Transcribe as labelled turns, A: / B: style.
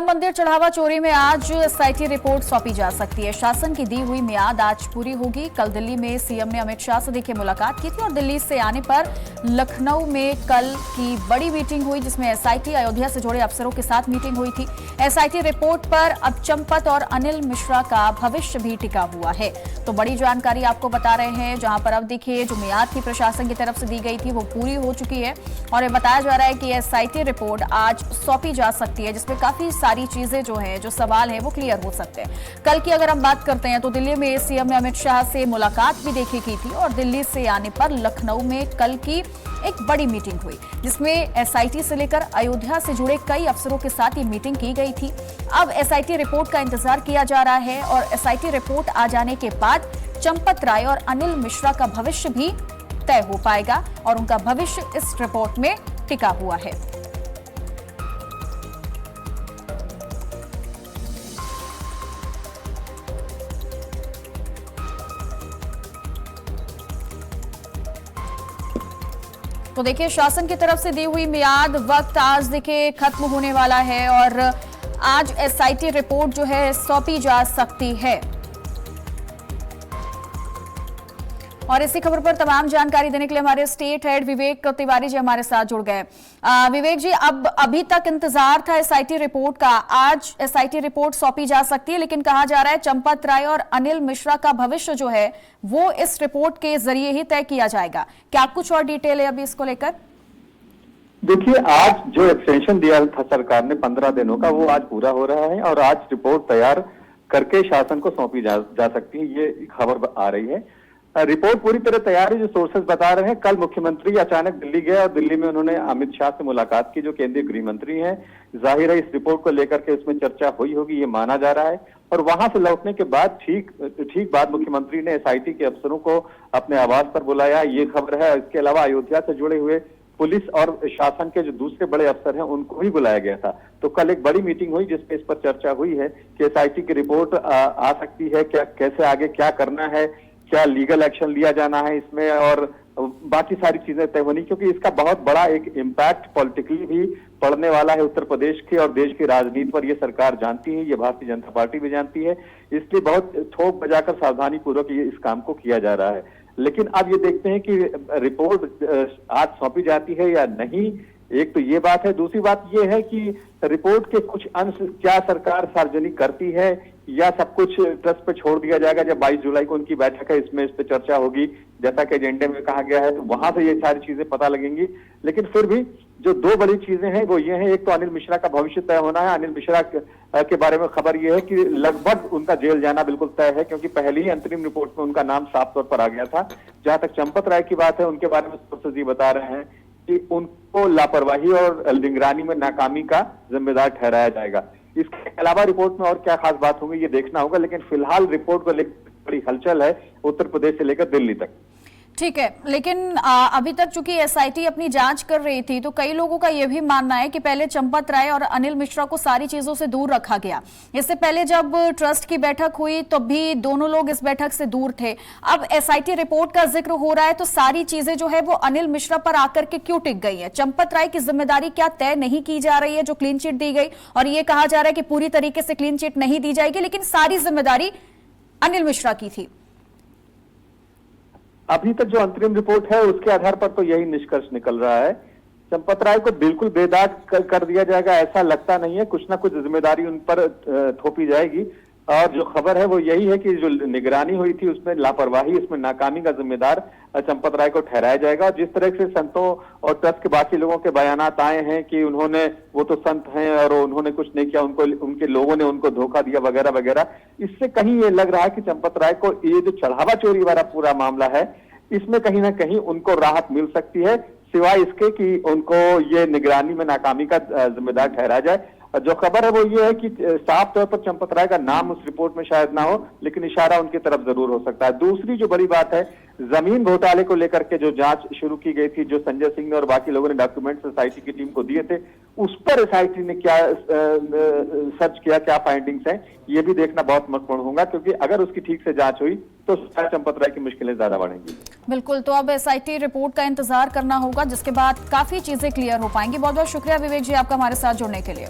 A: राम मंदिर चढ़ावा चोरी में आज एसआईटी रिपोर्ट सौंपी जा सकती है। शासन की दी हुई मियाद आज पूरी होगी। कल दिल्ली में सीएम ने अमित शाह से देखिए मुलाकात की थी और दिल्ली से आने पर लखनऊ में कल की बड़ी मीटिंग हुई, जिसमें एसआईटी अयोध्या से जुड़े अफसरों के साथ मीटिंग हुई थी। एसआईटी रिपोर्ट पर अब चंपत और अनिल मिश्रा का भविष्य भी टिका हुआ है। तो बड़ी जानकारी आपको बता रहे हैं, जहां पर अब देखिए जो मियाद की प्रशासन की तरफ से दी गई थी वो पूरी हो चुकी है और ये बताया जा रहा है कि एसआईटी रिपोर्ट आज सौंपी जा सकती है, जिसमें काफी सारी चीजें जो है, जो सवाल है वो क्लियर हो सकते हैं। कल की अगर हम बात करते हैं तो दिल्ली में सीएम ने अमित शाह से मुलाकात भी देखी की थी और दिल्ली से आने पर लखनऊ में कल की एक बड़ी मीटिंग हुई, जिसमें एसआईटी से लेकर अयोध्या से जुड़े कई अफसरों के साथ ये मीटिंग की गई थी। अब एसआईटी रिपोर्ट का इंतजार किया जा रहा है और एसआईटी रिपोर्ट आ जाने के बाद चंपत राय और अनिल मिश्रा का भविष्य भी तय हो पाएगा और उनका भविष्य इस रिपोर्ट में टिका हुआ है। तो देखिए शासन की तरफ से दी हुई मियाद वक्त आज देखिए खत्म होने वाला है और आज एसआईटी रिपोर्ट जो है सौंपी जा सकती है। और इसी खबर पर तमाम जानकारी देने के लिए हमारे स्टेट हेड विवेक तिवारी जी हमारे साथ जुड़ गए। विवेक जी, अब अभी तक इंतजार था एसआईटी रिपोर्ट का, आज एसआईटी रिपोर्ट सौंपी जा सकती है, लेकिन कहा जा रहा है चंपत राय और अनिल मिश्रा का भविष्य जो है वो इस रिपोर्ट के जरिए ही तय किया जाएगा। क्या कुछ और डिटेल है अभी इसको लेकर?
B: देखिए, आज जो एक्सटेंशन दिया था सरकार ने 15 दिनों का, वो आज पूरा हो रहा है और आज रिपोर्ट तैयार करके शासन को सौंपी जा सकती है, ये खबर आ रही है। रिपोर्ट पूरी तरह तैयार है, जो सोर्सेज बता रहे हैं। कल मुख्यमंत्री अचानक दिल्ली गए और दिल्ली में उन्होंने अमित शाह से मुलाकात की, जो केंद्रीय गृह मंत्री हैं। जाहिर है इस रिपोर्ट को लेकर के उसमें चर्चा हुई होगी, ये माना जा रहा है। और वहां से लौटने के बाद ठीक बाद मुख्यमंत्री ने एसआईटी के अफसरों को अपने आवास पर बुलाया, ये खबर है। इसके अलावा अयोध्या से जुड़े हुए पुलिस और शासन के जो दूसरे बड़े अफसर हैं उनको भी बुलाया गया था। तो कल एक बड़ी मीटिंग हुई जिसपे इस पर चर्चा हुई है कि एसआईटी की रिपोर्ट आ सकती है, क्या कैसे आगे क्या करना है, क्या लीगल एक्शन लिया जाना है इसमें, और बाकी सारी चीजें तय होनी, क्योंकि इसका बहुत बड़ा एक इम्पैक्ट पॉलिटिकली भी पड़ने वाला है उत्तर प्रदेश के और देश की राजनीति पर। ये सरकार जानती है, ये भारतीय जनता पार्टी भी जानती है, इसलिए बहुत थोक बजाकर सावधानी पूर्वक ये इस काम को किया जा रहा है। लेकिन अब ये देखते हैं कि रिपोर्ट आज सौंपी जाती है या नहीं, एक तो ये बात है। दूसरी बात ये है कि रिपोर्ट के कुछ अंश क्या सरकार सार्वजनिक करती है या सब कुछ ट्रस्ट पे छोड़ दिया जाएगा। जब 22 जुलाई को उनकी बैठक है, इसमें इस पे चर्चा होगी जैसा कि एजेंडे में कहा गया है, तो वहां से ये सारी चीजें पता लगेंगी। लेकिन फिर भी जो दो बड़ी चीजें हैं वो ये है, एक तो अनिल मिश्रा का भविष्य तय होना है। अनिल मिश्रा के बारे में खबर ये है कि लगभग उनका जेल जाना बिल्कुल तय है, क्योंकि पहली ही अंतरिम रिपोर्ट में उनका नाम साफ तौर पर आ गया था। जहां तक चंपत राय की बात है, उनके बारे में सोर्सेज ये बता रहे हैं कि उनको लापरवाही और निगरानी में नाकामी का जिम्मेदार ठहराया जाएगा। इसके अलावा रिपोर्ट में और क्या खास बात होगी ये देखना होगा, लेकिन फिलहाल रिपोर्ट को लेकर बड़ी हलचल है उत्तर प्रदेश से लेकर दिल्ली तक।
A: ठीक है, लेकिन अभी तक चूंकि एसआईटी अपनी जांच कर रही थी, तो कई लोगों का यह भी मानना है कि पहले चंपत राय और अनिल मिश्रा को सारी चीजों से दूर रखा गया। इससे पहले जब ट्रस्ट की बैठक हुई तो भी दोनों लोग इस बैठक से दूर थे। अब एसआईटी रिपोर्ट का जिक्र हो रहा है तो सारी चीजें जो है वो अनिल मिश्रा पर आकर के क्यों टिक गई है? चंपत राय की जिम्मेदारी क्या तय नहीं की जा रही है, जो क्लीन चिट दी गई? और ये कहा जा रहा है कि पूरी तरीके से क्लीन चिट नहीं दी जाएगी, लेकिन सारी जिम्मेदारी अनिल मिश्रा की थी।
B: अभी तक जो अंतरिम रिपोर्ट है उसके आधार पर तो यही निष्कर्ष निकल रहा है। चंपत राय को बिल्कुल बेदाग कर दिया जाएगा ऐसा लगता नहीं है, कुछ ना कुछ जिम्मेदारी उन पर थोपी जाएगी। और जो खबर है वो यही है कि जो निगरानी हुई थी उसमें लापरवाही, उसमें नाकामी का जिम्मेदार चंपत राय को ठहराया जाएगा। और जिस तरह से संतों और ट्रस्ट के बाकी लोगों के बयानात आए हैं कि उन्होंने, वो तो संत हैं और उन्होंने कुछ नहीं किया, उनको उनके लोगों ने उनको धोखा दिया वगैरह वगैरह, इससे कहीं ये लग रहा है कि चंपत राय को ये जो चढ़ावा चोरी वाला पूरा मामला है इसमें कहीं ना कहीं उनको राहत मिल सकती है, सिवाय इसके कि उनको ये निगरानी में नाकामी का जिम्मेदार ठहराया जाए। जो खबर है वो ये है कि साफ तौर पर चंपत राय का नाम उस रिपोर्ट में शायद ना हो, लेकिन इशारा उनकी तरफ जरूर हो सकता है। दूसरी जो बड़ी बात है, जमीन घोटाले को लेकर के जो जांच शुरू की गई थी, जो संजय सिंह ने और बाकी लोगों ने डॉक्यूमेंट्स एसआईटी की टीम को दिए थे, उस पर एसआईटी ने क्या सर्च किया, क्या फाइंडिंग्स हैं, ये भी देखना बहुत महत्वपूर्ण होगा, क्योंकि अगर उसकी ठीक से जांच हुई तो चंपत राय की मुश्किलें ज्यादा बढ़ेंगी।
A: बिल्कुल, तो अब एसआईटी रिपोर्ट का इंतजार करना होगा, जिसके बाद काफी चीजें क्लियर हो पाएंगी। बहुत बहुत शुक्रिया विवेक जी आपका हमारे साथ जुड़ने के लिए।